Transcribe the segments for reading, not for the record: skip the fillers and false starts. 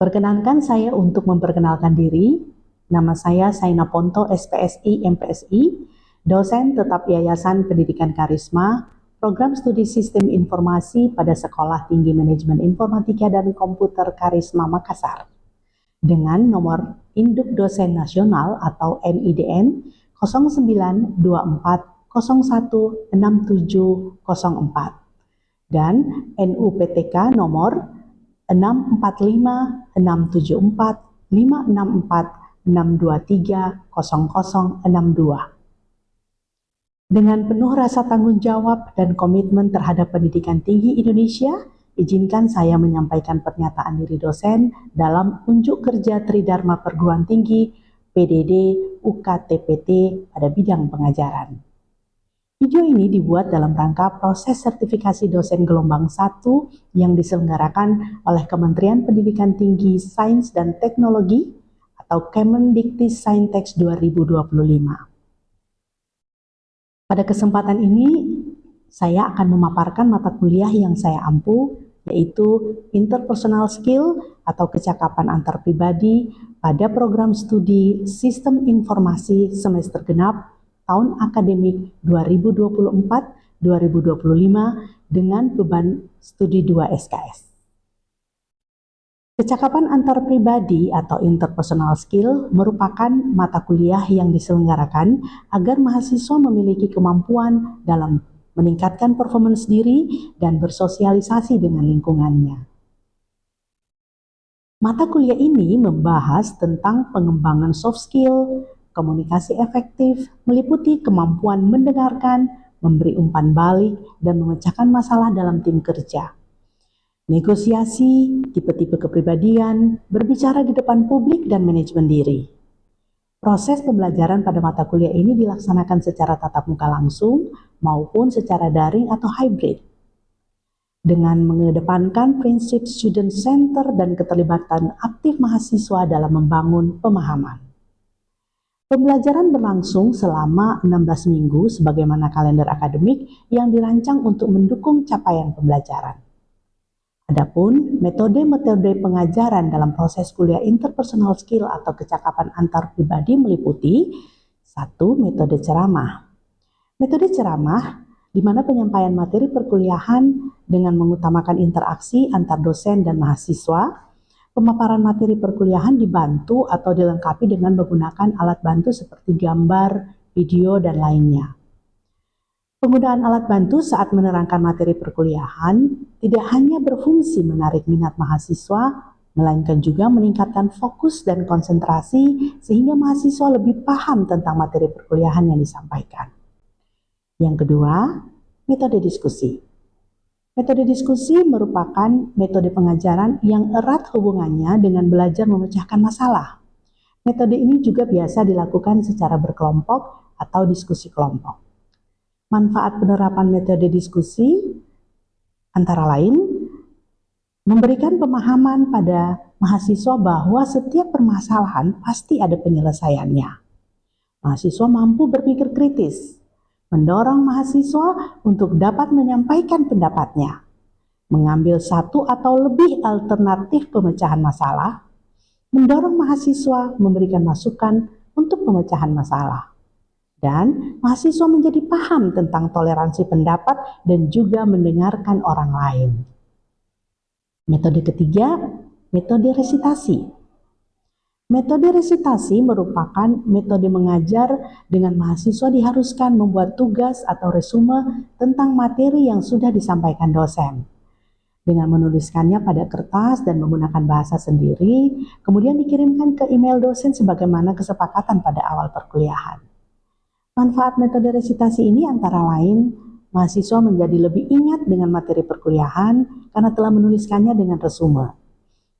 Perkenankan saya untuk memperkenalkan diri. Nama saya Saina Ponto, SPSI, MPSI, dosen tetap Yayasan Pendidikan Karisma, Program Studi Sistem Informasi pada Sekolah Tinggi Manajemen Informatika dan Komputer Karisma Makassar. Dengan nomor Induk Dosen Nasional atau NIDN 0924016704 dan NUPTK nomor 64567456462300062. Dengan penuh rasa tanggung jawab dan komitmen terhadap pendidikan tinggi Indonesia, izinkan saya menyampaikan pernyataan diri dosen dalam unjuk kerja Tridharma Perguruan Tinggi PDD UKTPT pada bidang pengajaran. Video ini dibuat dalam rangka proses sertifikasi dosen gelombang 1 yang diselenggarakan oleh Kementerian Pendidikan Tinggi, Sains dan Teknologi atau Kemendikti-Saintex 2025. Pada kesempatan ini, saya akan memaparkan mata kuliah yang saya ampu, yaitu Interpersonal Skill atau kecakapan antar pribadi pada program studi Sistem Informasi semester genap tahun akademik 2024-2025 dengan beban studi 2 SKS. Kecakapan antar pribadi atau interpersonal skill merupakan mata kuliah yang diselenggarakan agar mahasiswa memiliki kemampuan dalam meningkatkan performance diri dan bersosialisasi dengan lingkungannya. Mata kuliah ini membahas tentang pengembangan soft skill, komunikasi efektif, meliputi kemampuan mendengarkan, memberi umpan balik, dan memecahkan masalah dalam tim kerja. Negosiasi, tipe-tipe kepribadian, berbicara di depan publik, dan manajemen diri. Proses pembelajaran pada mata kuliah ini dilaksanakan secara tatap muka langsung maupun secara daring atau hybrid. Dengan mengedepankan prinsip student center dan keterlibatan aktif mahasiswa dalam membangun pemahaman. Pembelajaran berlangsung selama 16 minggu sebagaimana kalender akademik yang dirancang untuk mendukung capaian pembelajaran. Adapun metode-metode pengajaran dalam proses kuliah interpersonal skill atau kecakapan antar pribadi meliputi 1. Metode ceramah. Metode ceramah di mana penyampaian materi perkuliahan dengan mengutamakan interaksi antar dosen dan mahasiswa. Pemaparan materi perkuliahan dibantu atau dilengkapi dengan menggunakan alat bantu seperti gambar, video, dan lainnya. Penggunaan alat bantu saat menerangkan materi perkuliahan tidak hanya berfungsi menarik minat mahasiswa, melainkan juga meningkatkan fokus dan konsentrasi sehingga mahasiswa lebih paham tentang materi perkuliahan yang disampaikan. Yang kedua, metode diskusi. Metode diskusi merupakan metode pengajaran yang erat hubungannya dengan belajar memecahkan masalah. Metode ini juga biasa dilakukan secara berkelompok atau diskusi kelompok. Manfaat penerapan metode diskusi antara lain memberikan pemahaman pada mahasiswa bahwa setiap permasalahan pasti ada penyelesaiannya. Mahasiswa mampu berpikir kritis, mendorong mahasiswa untuk dapat menyampaikan pendapatnya, mengambil satu atau lebih alternatif pemecahan masalah, mendorong mahasiswa memberikan masukan untuk pemecahan masalah. Dan mahasiswa menjadi paham tentang toleransi pendapat dan juga mendengarkan orang lain. Metode ketiga, metode resitasi. Metode resitasi merupakan metode mengajar dengan mahasiswa diharuskan membuat tugas atau resume tentang materi yang sudah disampaikan dosen. Dengan menuliskannya pada kertas dan menggunakan bahasa sendiri, kemudian dikirimkan ke email dosen sebagaimana kesepakatan pada awal perkuliahan. Manfaat metode resitasi ini antara lain, mahasiswa menjadi lebih ingat dengan materi perkuliahan karena telah menuliskannya dengan resume.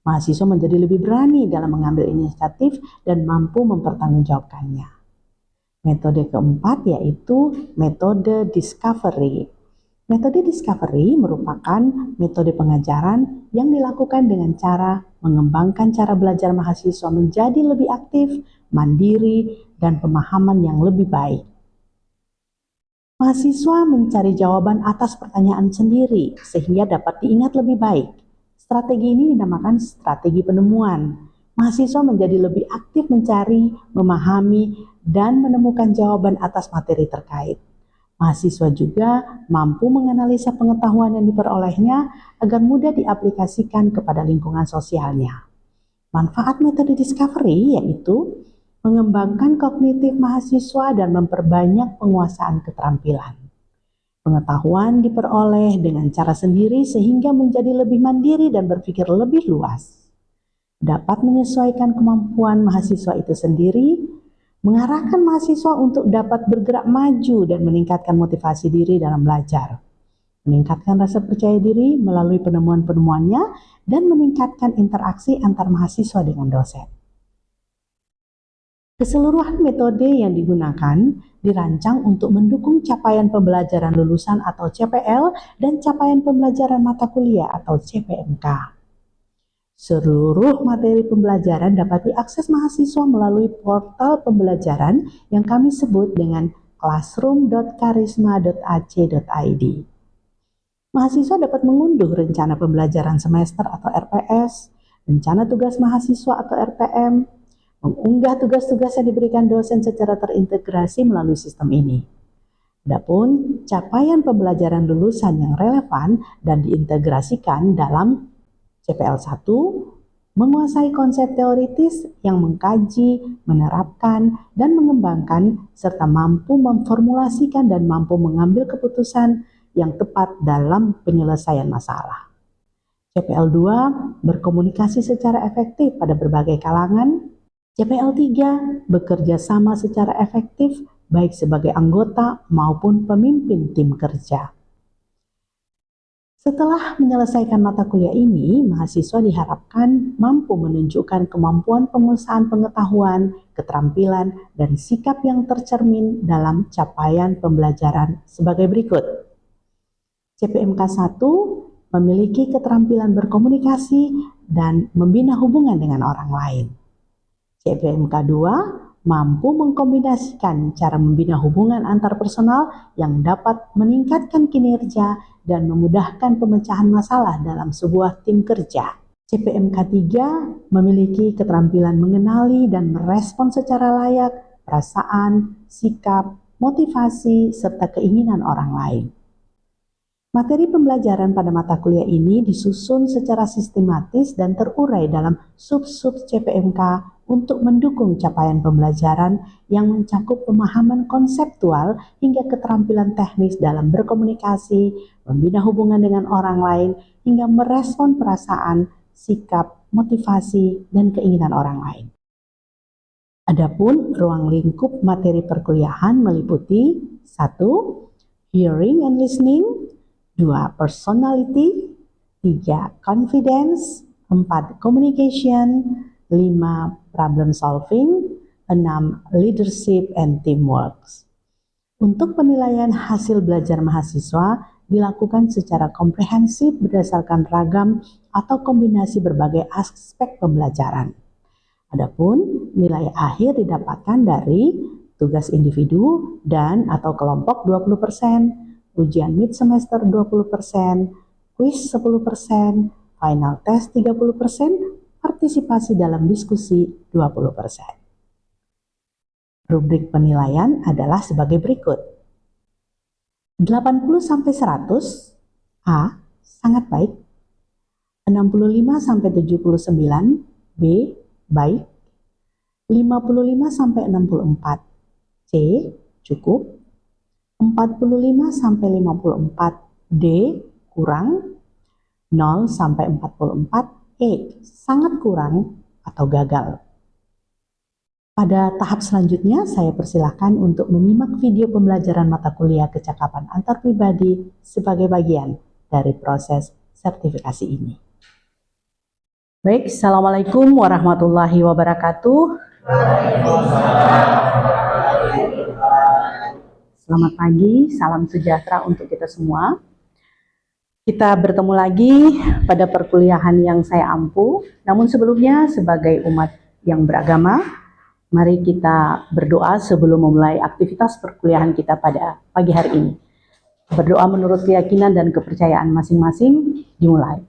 Mahasiswa menjadi lebih berani dalam mengambil inisiatif dan mampu mempertanggungjawabkannya. Metode keempat yaitu metode discovery. Metode discovery merupakan metode pengajaran yang dilakukan dengan cara mengembangkan cara belajar mahasiswa menjadi lebih aktif, mandiri, dan pemahaman yang lebih baik. Mahasiswa mencari jawaban atas pertanyaan sendiri sehingga dapat diingat lebih baik. Strategi ini dinamakan strategi penemuan. Mahasiswa menjadi lebih aktif mencari, memahami, dan menemukan jawaban atas materi terkait. Mahasiswa juga mampu menganalisa pengetahuan yang diperolehnya agar mudah diaplikasikan kepada lingkungan sosialnya. Manfaat metode discovery yaitu mengembangkan kognitif mahasiswa dan memperbanyak penguasaan keterampilan. Pengetahuan diperoleh dengan cara sendiri sehingga menjadi lebih mandiri dan berpikir lebih luas. Dapat menyesuaikan kemampuan mahasiswa itu sendiri, mengarahkan mahasiswa untuk dapat bergerak maju dan meningkatkan motivasi diri dalam belajar, meningkatkan rasa percaya diri melalui penemuan-penemuannya, dan meningkatkan interaksi antar mahasiswa dengan dosen. Keseluruhan metode yang digunakan dirancang untuk mendukung capaian pembelajaran lulusan atau CPL dan capaian pembelajaran mata kuliah atau CPMK. Seluruh materi pembelajaran dapat diakses mahasiswa melalui portal pembelajaran yang kami sebut dengan classroom.karisma.ac.id. Mahasiswa dapat mengunduh rencana pembelajaran semester atau RPS, rencana tugas mahasiswa atau RTM, mengunggah tugas-tugas yang diberikan dosen secara terintegrasi melalui sistem ini. Adapun capaian pembelajaran lulusan yang relevan dan diintegrasikan dalam CPL 1, menguasai konsep teoritis yang mengkaji, menerapkan, dan mengembangkan, serta mampu memformulasikan dan mampu mengambil keputusan yang tepat dalam penyelesaian masalah. CPL 2, berkomunikasi secara efektif pada berbagai kalangan. CPL 3, bekerja sama secara efektif baik sebagai anggota maupun pemimpin tim kerja. Setelah menyelesaikan mata kuliah ini, mahasiswa diharapkan mampu menunjukkan kemampuan penguasaan pengetahuan, keterampilan, dan sikap yang tercermin dalam capaian pembelajaran sebagai berikut. CPMK 1 memiliki keterampilan berkomunikasi dan membina hubungan dengan orang lain. CPMK 2 mampu mengkombinasikan cara membina hubungan antar personal yang dapat meningkatkan kinerja dan memudahkan pemecahan masalah dalam sebuah tim kerja. CPMK 3 memiliki keterampilan mengenali dan merespon secara layak perasaan, sikap, motivasi, serta keinginan orang lain. Materi pembelajaran pada mata kuliah ini disusun secara sistematis dan terurai dalam sub-sub CPMK untuk mendukung capaian pembelajaran yang mencakup pemahaman konseptual hingga keterampilan teknis dalam berkomunikasi, membina hubungan dengan orang lain, hingga merespon perasaan, sikap, motivasi, dan keinginan orang lain. Adapun ruang lingkup materi perkuliahan meliputi 1. Hearing and listening, 2. Personality, 3. Confidence, 4. Communication, 5. Problem solving, 6. Leadership and teamwork. Untuk penilaian hasil belajar mahasiswa dilakukan secara komprehensif berdasarkan ragam atau kombinasi berbagai aspek pembelajaran. Adapun nilai akhir didapatkan dari tugas individu dan atau kelompok 20%, ujian mid semester 20%, kuis 10%, final test 30%, partisipasi dalam diskusi 20%. Rubrik penilaian adalah sebagai berikut. 80-100, A. Sangat baik. 65-79, B. Baik. 55-64, C. Cukup. 45-54, D. Kurang. 0-44, E. Sangat kurang atau gagal. Pada tahap selanjutnya, saya persilahkan untuk menyimak video pembelajaran mata kuliah kecakapan antar pribadi sebagai bagian dari proses sertifikasi ini. Baik, Assalamualaikum warahmatullahi wabarakatuh. Selamat pagi, salam sejahtera untuk kita semua. Kita bertemu lagi pada perkuliahan yang saya ampu. Namun sebelumnya, sebagai umat yang beragama, mari kita berdoa sebelum memulai aktivitas perkuliahan kita pada pagi hari ini. Berdoa menurut keyakinan dan kepercayaan masing-masing dimulai.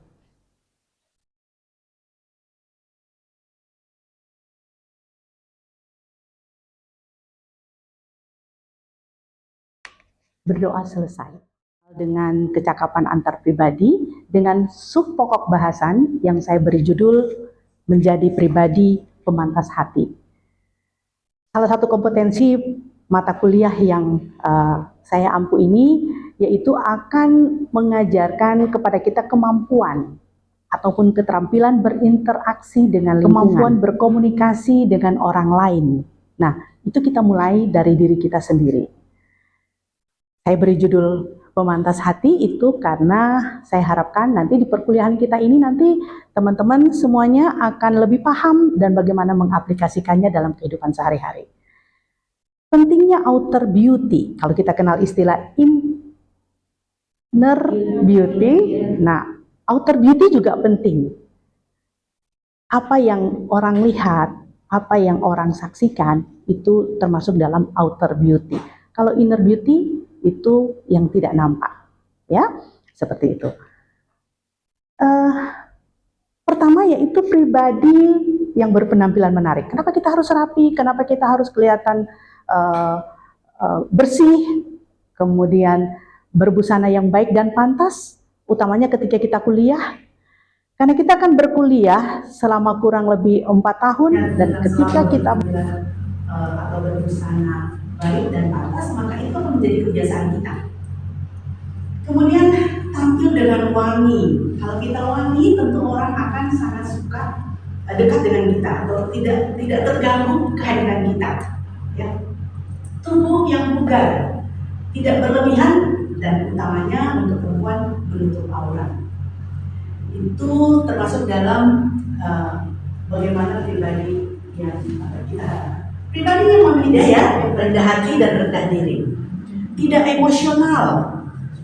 berdoa selesai. Dengan kecakapan antar pribadi, dengan sub pokok bahasan yang saya beri judul menjadi pribadi pemantas hati. Salah satu kompetensi mata kuliah yang saya ampu ini yaitu akan mengajarkan kepada kita kemampuan ataupun keterampilan berinteraksi dengan lingkungan, kemampuan berkomunikasi dengan orang lain. Nah, itu kita mulai dari diri kita sendiri. Saya beri judul pemantas hati itu karena saya harapkan nanti di perkuliahan kita ini nanti teman-teman semuanya akan lebih paham dan bagaimana mengaplikasikannya dalam kehidupan sehari-hari. Pentingnya outer beauty, kalau kita kenal istilah inner beauty, nah outer beauty juga penting. Apa yang orang lihat, apa yang orang saksikan, itu termasuk dalam outer beauty. Kalau inner beauty, itu yang tidak nampak, ya, seperti itu. Pertama yaitu pribadi yang berpenampilan menarik. Kenapa kita harus rapi? Kenapa kita harus kelihatan bersih? Kemudian berbusana yang baik dan pantas, utamanya ketika kita kuliah. Karena kita akan berkuliah selama kurang lebih 4 tahun dan ketika kita atau berbusana baik dan pantas, maka itu akan menjadi kebiasaan kita. Kemudian tampil dengan wangi. Kalau kita wangi, tentu orang akan sangat suka dekat dengan kita atau tidak terganggu kehadiran kita. Ya. Tubuh yang bugar, tidak berlebihan dan utamanya untuk perempuan menutup aurat. Itu termasuk dalam bagaimana pribadi yang kita pribadi yang memiliki daya, rendah hati dan rendah diri, tidak emosional,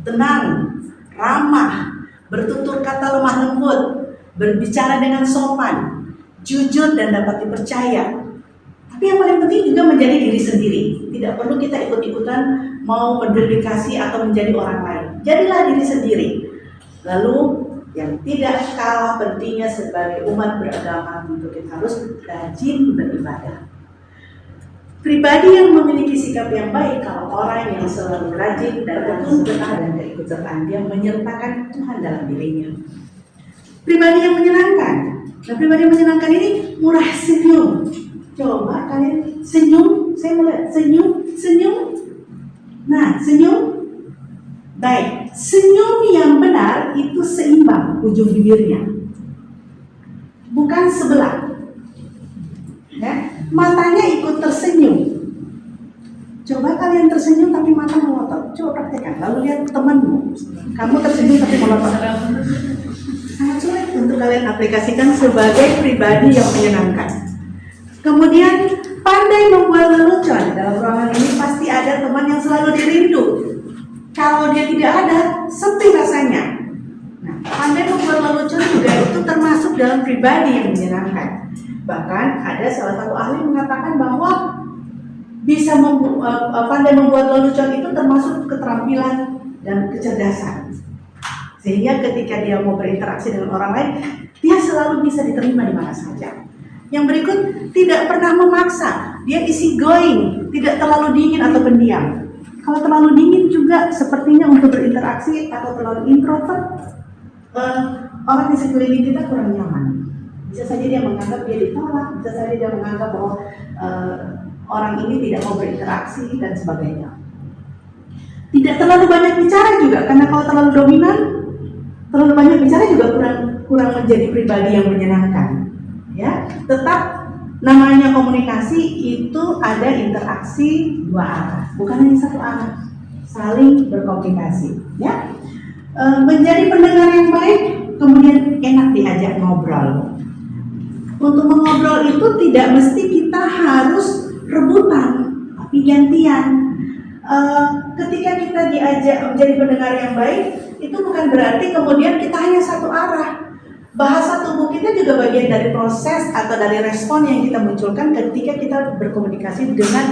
tenang, ramah, bertutur kata lemah lembut, berbicara dengan sopan, jujur dan dapat dipercaya. Tapi yang paling penting juga menjadi diri sendiri. Tidak perlu kita ikut-ikutan mau menduplikasi atau menjadi orang lain. Jadilah diri sendiri. Lalu yang tidak kalah pentingnya sebagai umat beragama untuk kita harus rajin beribadah. Pribadi yang memiliki sikap yang baik, kalau orang yang selalu rajin dan tekun betah dan keikutsertaan, dia menyertakan Tuhan dalam dirinya. Pribadi yang menyenangkan. Nah, pribadi yang menyenangkan ini murah senyum. Coba kalian senyum, saya melihat senyum. Nah, senyum. Baik, senyum yang benar itu seimbang ujung bibirnya, bukan sebelah. Ya, matanya ikut tersenyum. Coba kalian tersenyum tapi mata melotot. Coba praktekkan. Lalu lihat temanmu, kamu tersenyum tapi melotot. Sangat sulit untuk kalian aplikasikan sebagai pribadi yang menyenangkan. Kemudian pandai membuat lelucon. Dalam ruangan ini pasti ada teman yang selalu dirindu. Kalau dia tidak ada, sepi rasanya. Nah, pandai membuat lelucon juga itu termasuk dalam pribadi yang menyenangkan. Bahkan ada salah satu ahli mengatakan bahwa bisa pandai membuat lelucon itu termasuk keterampilan dan kecerdasan. Sehingga ketika dia mau berinteraksi dengan orang lain, dia selalu bisa diterima di mana saja. Yang berikut, tidak pernah memaksa. Dia easy going, tidak terlalu dingin atau pendiam. Kalau terlalu dingin juga sepertinya untuk berinteraksi atau terlalu introvert, orang di sekeliling kita kurang nyaman. Bisa saja dia menganggap dia ditolak, bisa saja dia menganggap bahwa orang ini tidak mau berinteraksi dan sebagainya. Tidak terlalu banyak bicara juga, karena kalau terlalu dominan, terlalu banyak bicara juga kurang menjadi pribadi yang menyenangkan. Ya, tetap namanya komunikasi itu ada interaksi dua arah, bukan hanya satu arah, saling berkomunikasi. Ya, menjadi pendengar yang baik, kemudian enak diajak ngobrol. Untuk mengobrol itu tidak mesti kita harus rebutan, tapi gantian. Ketika kita diajak menjadi pendengar yang baik, itu bukan berarti kemudian kita hanya satu arah. Bahasa tubuh kita juga bagian dari proses atau dari respon yang kita munculkan ketika kita berkomunikasi dengan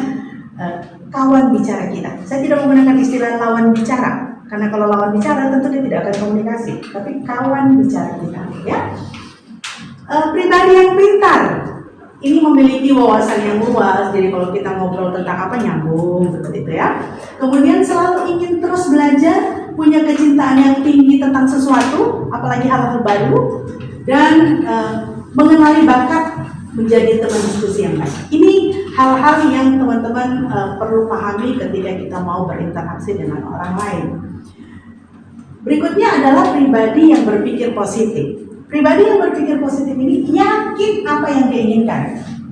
kawan bicara kita. Saya tidak menggunakan istilah lawan bicara, karena kalau lawan bicara tentu dia tidak akan komunikasi, tapi kawan bicara kita, ya. Pribadi yang pintar, ini memiliki wawasan yang luas, jadi kalau kita ngobrol tentang apa nyambung seperti itu ya. Kemudian selalu ingin terus belajar, punya kecintaan yang tinggi tentang sesuatu, apalagi hal-hal baru, dan mengenali bakat menjadi teman diskusi yang baik. Ini hal-hal yang teman-teman perlu pahami ketika kita mau berinteraksi dengan orang lain. Berikutnya adalah pribadi yang berpikir positif. Pribadi yang berpikir positif ini yakin apa yang dia inginkan.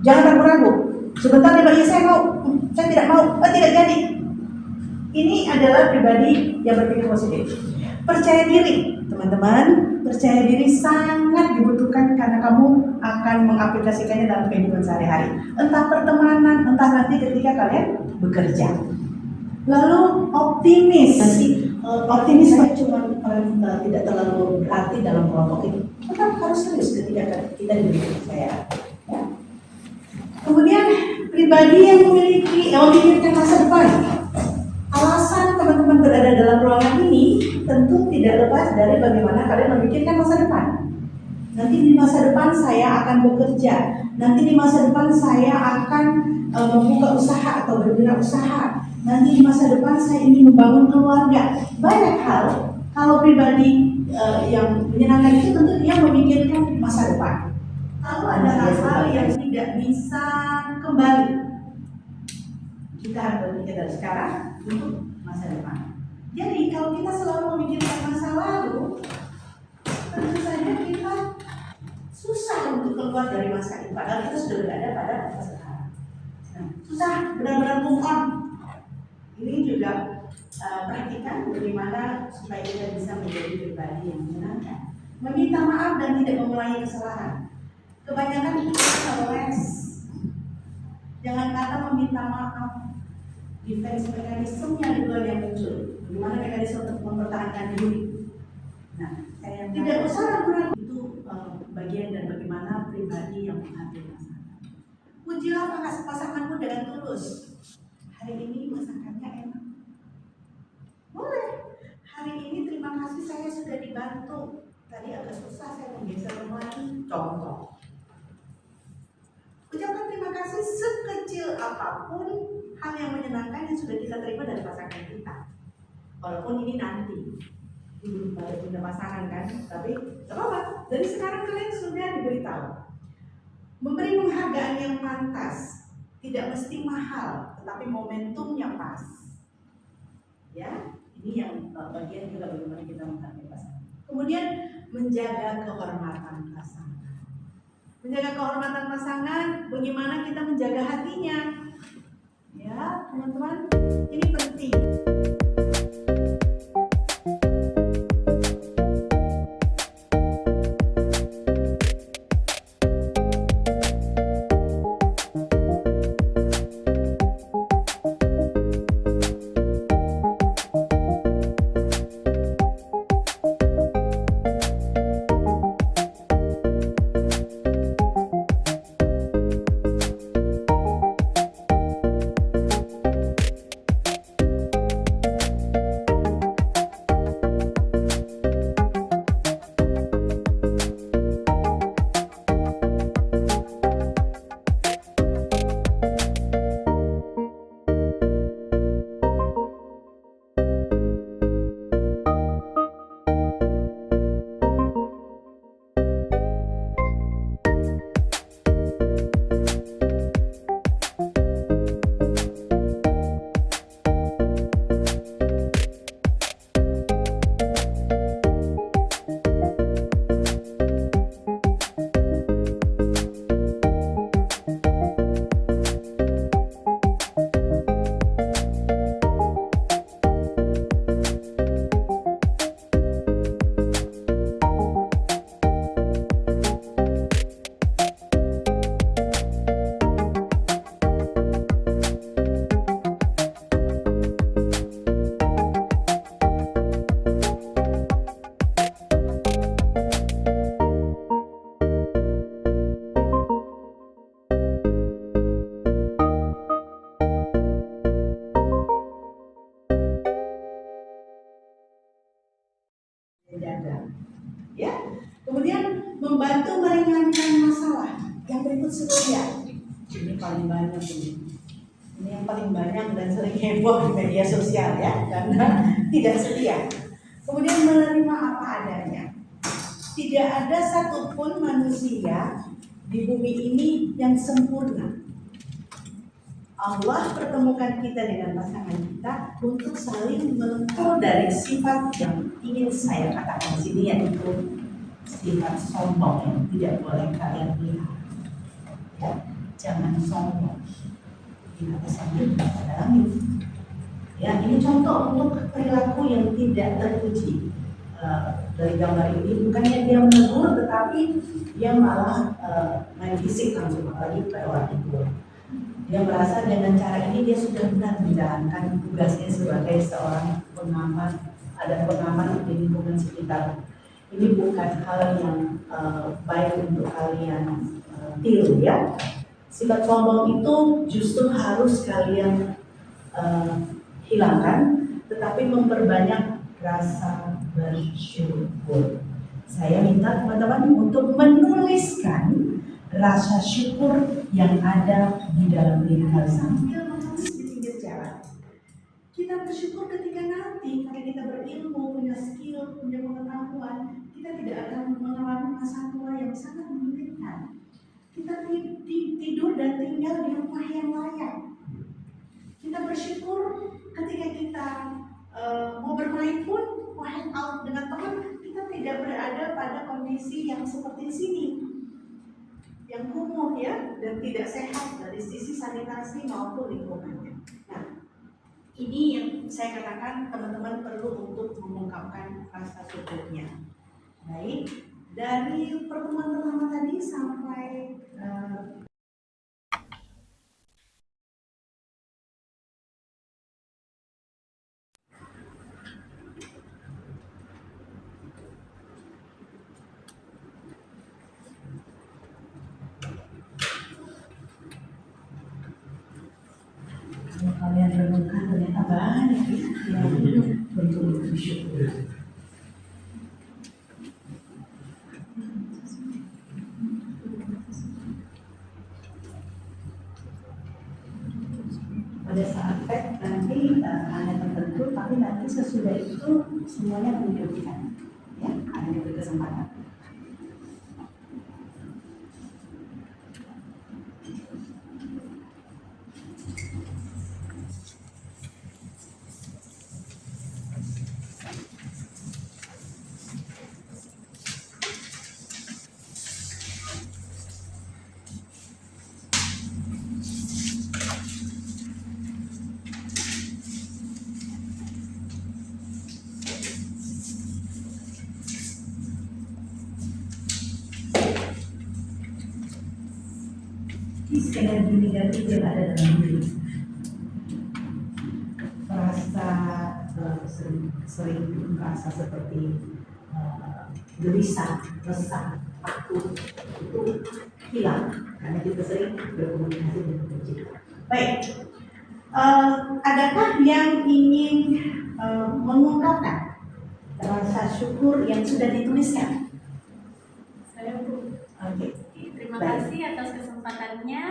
Jangan ragu-ragu. Sebentar nih, saya mau, saya tidak mau, tidak jadi. Ini adalah pribadi yang berpikir positif. Percaya diri, teman-teman. Percaya diri sangat dibutuhkan karena kamu akan mengaplikasikannya dalam kehidupan sehari-hari. Entah pertemanan, entah nanti ketika kalian bekerja. Lalu optimis. Optimis cuma tidak terlalu berarti dalam kelompok ini. Tetap harus serius ketika kita diberi kepercayaan. Ya. Kemudian pribadi yang memikirkan masa depan. Alasan teman-teman berada dalam ruangan ini tentu tidak lepas dari bagaimana kalian memikirkan masa depan. Nanti di masa depan saya akan bekerja. Nanti di masa depan saya akan membuka usaha atau berwirausaha. Nanti di masa depan saya ingin membangun keluarga. Banyak hal. Kalau pribadi yang menyenangkan itu tentu dia memikirkan masa depan. Lalu ada hal-hal yang tidak bisa kembali. Kita harus berpikir dari sekarang untuk masa depan. Jadi kalau kita selalu memikirkan masa lalu, tentu saja kita susah untuk keluar dari masa ini. Padahal kita sudah berada pada masa sekarang. Nah, susah benar-benar move on. Ini juga perhatikan bagaimana supaya kita bisa menjadi pribadi yang menyenangkan. Meminta maaf dan tidak mengulangi kesalahan. Kebanyakan kita les. Jangan kata meminta maaf. Defense mekanismenya duluan yang muncul. Bagaimana mekanisme untuk mempertahankan diri. Nah, saya tidak usah ragu-ragu itu bagian dan bagaimana pribadi yang menghadapi masalah. Pujilah pasanganmu dengan tulus. Hari ini masakannya enak. Boleh. Hari ini terima kasih saya sudah dibantu. Tadi agak susah saya menggeser lemari. Contoh. Ucapkan terima kasih sekecil apapun hal yang menyenangkan yang sudah kita terima dari pasangan kita. Walaupun ini nanti belum punya pasangan kan, tapi apa? Dari sekarang kalian sudah diberitahu. Memberi penghargaan yang pantas, tidak mesti mahal, tetapi momentumnya pas. Ya, ini yang bagian juga bagaimana kita menghargai pasangan. Kemudian menjaga kehormatan pasangan. Menjaga kehormatan pasangan, bagaimana kita menjaga hatinya. Ya, teman-teman, ini penting. Ya, kemudian membantu meringankan masalah. Yang berikut setia. Ini paling banyak ini. Ini yang paling banyak dan sering heboh di media sosial ya, karena tidak setia. Kemudian menerima apa adanya. Tidak ada satupun manusia di bumi ini yang sempurna. Allah pertemukan kita dengan pasangan kita untuk saling melengkapi dari sifat yang ingin saya katakan sini, yaitu sifat sombong yang tidak boleh kalian lihat. Ya, jangan sombong. Kita sambil dalam itu. Ya, ini contoh untuk perilaku yang tidak terpuji. Dari gambar ini bukannya dia menegur, tetapi dia malah main fisik langsung, apalagi pada orang itu. Dia merasa dengan cara ini dia sudah benar menjalankan tugasnya sebagai seorang pengamat, ada pengamat di lingkungan sekitar. Ini bukan hal yang baik untuk kalian tiru ya. Sifat sombong itu justru harus kalian hilangkan, tetapi memperbanyak rasa bersyukur. Saya minta teman-teman untuk menuliskan rasa syukur yang ada di dalam diri kalian sambil menulis di pinggir jalan. Kita bersyukur ketika nanti kalau kita berilmu, punya skill, punya pengetahuan, kita tidak akan mengalami masa tua yang sangat menyulitkan. Kita tidur dan tinggal di rumah yang layak. Kita bersyukur ketika kita mau bermain pun, mau hang out dengan teman, kita tidak berada pada kondisi yang seperti sini, yang kumuh ya, dan tidak sehat dari sisi sanitasi maupun lingkungannya. Nah, ini yang saya katakan teman-teman perlu untuk mengungkapkan rasa syukurnya. Baik, dari pertemuan pertama tadi sampai kalau kalian renungkan ternyata banyak yang bentuk bersyukur. Pada saat tek nanti hanya tertentu, tapi nanti sesudah itu semuanya menunjukkan, ya, hanya berkesempatan. Energi negatif yang ada dalam diri, merasa sering merasa seperti gelisah, resah, takut, itu hilang karena kita sering berkomunikasi dengan pencipta. Baik, adakah yang ingin mengungkapkan rasa syukur yang sudah dituliskan? Saya Bu. Oke. Terima kasih atas kesempatannya.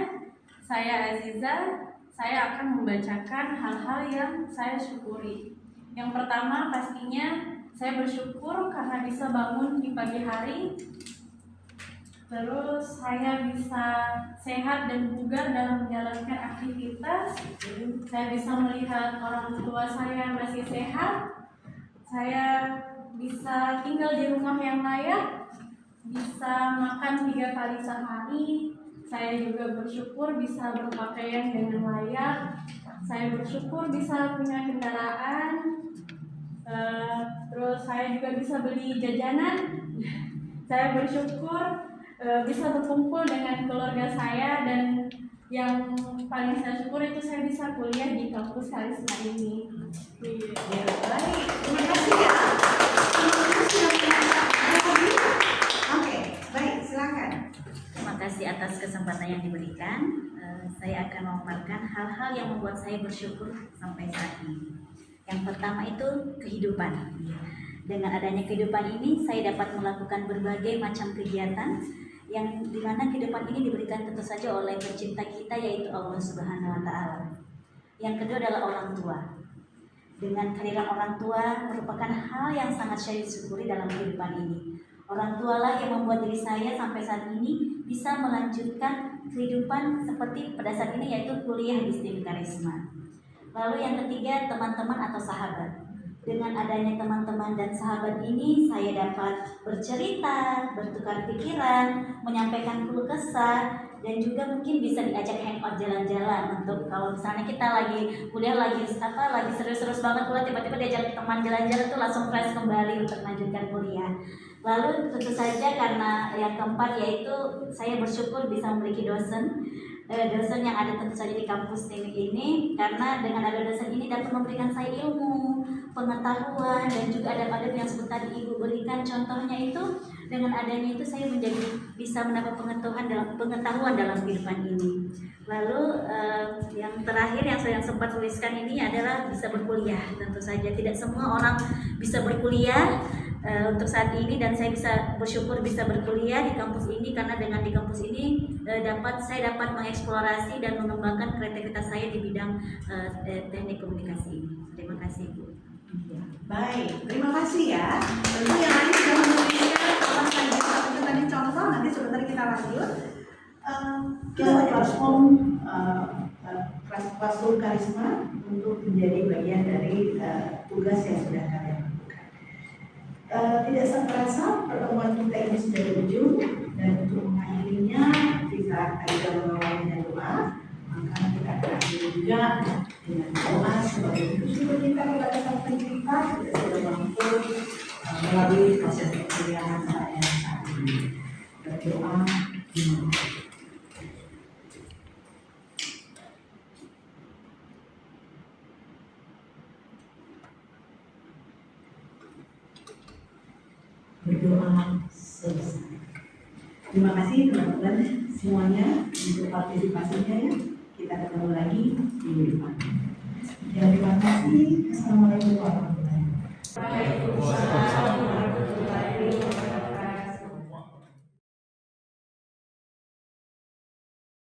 Saya Aziza. Saya akan membacakan hal-hal yang saya syukuri. Yang pertama pastinya saya bersyukur karena bisa bangun di pagi hari. Terus saya bisa sehat dan bugar dalam menjalankan aktivitas. Saya bisa melihat orang tua saya masih sehat. Saya bisa tinggal di rumah yang layak, bisa makan 3 kali sehari. Saya juga bersyukur bisa berpakaian dengan layak. Saya bersyukur bisa punya kendaraan. Terus saya juga bisa beli jajanan. Saya bersyukur bisa berkumpul dengan keluarga saya, dan yang paling saya syukur itu saya bisa kuliah di kampus Karisma ini. Ya, baik. Terima kasih ya. Oke, baik, silakan. Terima kasih atas kesempatan yang diberikan. Saya akan memaparkan hal-hal yang membuat saya bersyukur sampai saat ini. Yang pertama itu kehidupan. Dengan adanya kehidupan ini, saya dapat melakukan berbagai macam kegiatan yang dimana kehidupan ini diberikan tentu saja oleh pencipta kita, yaitu Allah Subhanahu wa Ta'ala. Yang kedua adalah orang tua. Dengan kehadiran orang tua merupakan hal yang sangat saya syukuri dalam kehidupan ini. Orang tualah yang membuat diri saya sampai saat ini bisa melanjutkan kehidupan seperti pada saat ini, yaitu kuliah di STIM Karisma. Lalu yang ketiga, teman-teman atau sahabat. Dengan adanya teman-teman dan sahabat ini, saya dapat bercerita, bertukar pikiran, menyampaikan keluh kesah, dan juga mungkin bisa diajak hangout jalan-jalan. Untuk kalau misalnya kita lagi kuliah lagi serius-serius banget kuliah, tiba-tiba diajak teman jalan-jalan tuh langsung fresh kembali untuk melanjutkan kuliah. Lalu tentu saja karena yang keempat, yaitu saya bersyukur bisa memiliki dosen yang ada tentu saja di kampus ini, karena dengan ada dosen ini dapat memberikan saya ilmu, pengetahuan, dan juga adab-adab yang sebentar Ibu berikan. Contohnya itu dengan adanya itu saya menjadi bisa mendapat pengetahuan dalam kehidupan ini. Lalu yang terakhir yang saya sempat tuliskan ini adalah bisa berkuliah. Tentu saja tidak semua orang bisa berkuliah untuk saat ini, dan saya bisa bersyukur bisa berkuliah di kampus ini, karena dengan di kampus ini saya dapat mengeksplorasi dan mengembangkan kreativitas saya di bidang teknik komunikasi ini. Terima kasih, Bu. Baik, terima kasih ya. Tentu yang lain sudah memberikan apa saja tadi contoh, nanti sebentar kita lanjut. Kita platform Classroom Karisma untuk menjadi bagian dari tugas yang sudah kalian lakukan. Tidak terasa pertemuan kita ini sudah di ujung, dan untuk mengakhirinya kita ada mengawalnya doa. Maka kita akan akhiri juga dengan doa sebagai syukur kita kepada Sang Pencipta kita sudah mampu melalui proses perkuliahan saya saat ini. Berdoa dimulai. Berdoa selesai. Terima kasih teman-teman semuanya untuk partisipasinya ya. Kita ketemu lagi minggu depan. Terima kasih. Assalamualaikum warahmatullahi wabarakatuh.